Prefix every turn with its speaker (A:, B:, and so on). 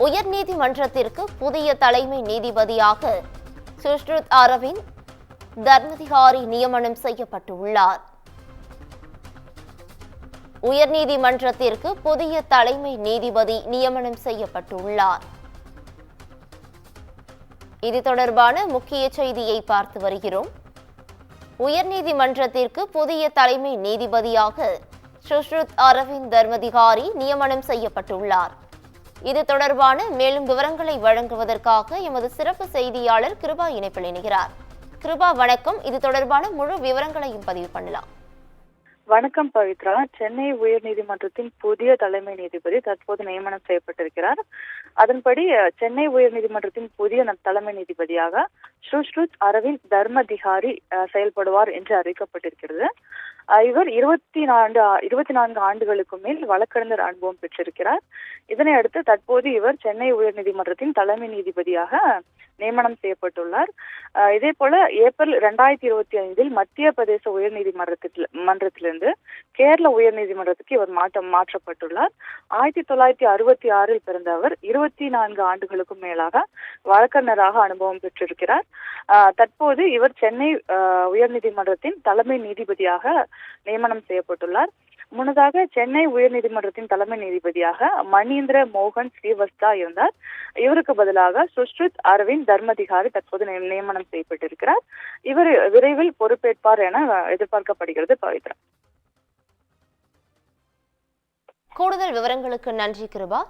A: உயர்நீதிமன்றத்திற்கு புதிய தலைமை நீதிபதியாக சுஷ்ருத் அரவிந்த் தர்மதிகாரி நியமனம் செய்யப்பட்டுள்ளார். உயர்நீதிமன்றத்திற்கு புதிய தலைமை நீதிபதி நியமனம் செய்யப்பட்டுள்ளார். இது தொடர்பான முக்கிய செய்தியை பார்த்து வருகிறோம். உயர்நீதிமன்றத்திற்கு புதிய தலைமை நீதிபதியாக சுஷ்ருத் அரவிந்த் தர்மதிகாரி நியமனம் செய்யப்பட்டுள்ளார். இது தொடர்பான மேலும் விவரங்களை வழங்குவதற்காக எமது சிறப்பு செய்தியாளர் கிருபா இணைப்பில் இணைகிறார். கிருபா, வணக்கம். இது தொடர்பான முழு விவரங்களையும் பதிவு பண்ணலாம்.
B: வணக்கம் பவித்ரா. சென்னை உயர்நீதிமன்றத்தின் புதிய தலைமை நீதிபதி தற்போது நியமனம் செய்யப்பட்டிருக்கிறார். அதன்படி சென்னை உயர்நீதிமன்றத்தின் புதிய தலைமை நீதிபதியாக சுஷ்ருத் அரவிந்த் தர்மதிகாரி செயல்படுவார் என்று அறிவிக்கப்பட்டிருக்கிறது. இவர் 24 ஆண்டுகளுக்கு மேல் வழக்கறிஞர் அனுபவம் பெற்றிருக்கிறார். இதனை அடுத்து தற்போது இவர் சென்னை உயர்நீதிமன்றத்தின் தலைமை நீதிபதியாக நியமனம் செய்யப்பட்டுள்ளார். இதே போல ஏப்ரல் 2025 மத்திய பிரதேச உயர்நீதிமன்றத்திலிருந்து கேரள உயர்நீதிமன்றத்துக்கு இவர் மாற்றப்பட்டுள்ளார். 1966 பிறந்த அவர் 24 ஆண்டுகளுக்கும் மேலாக வழக்கறிஞராக அனுபவம் பெற்றிருக்கிறார். தற்போது இவர் சென்னை உயர்நீதிமன்றத்தின் தலைமை நீதிபதியாக நியமனம் செய்யப்பட்டுள்ளார். முன்னதாக சென்னை உயர்நீதிமன்றத்தின் தலைமை நீதிபதியாக மணீந்திர மோகன் ஸ்ரீவஸ்தா இருந்தார். இவருக்கு பதிலாக சுஷ்ருத் அரவிந்த் தர்மதிகாரி தற்போது நியமனம் செய்யப்பட்டிருக்கிறார். இவர் விரைவில் பொறுப்பேற்பார் என எதிர்பார்க்கப்படுகிறது. பவித்ரா,
A: கூடுதல் விவரங்களுக்கு நன்றி கிருபா.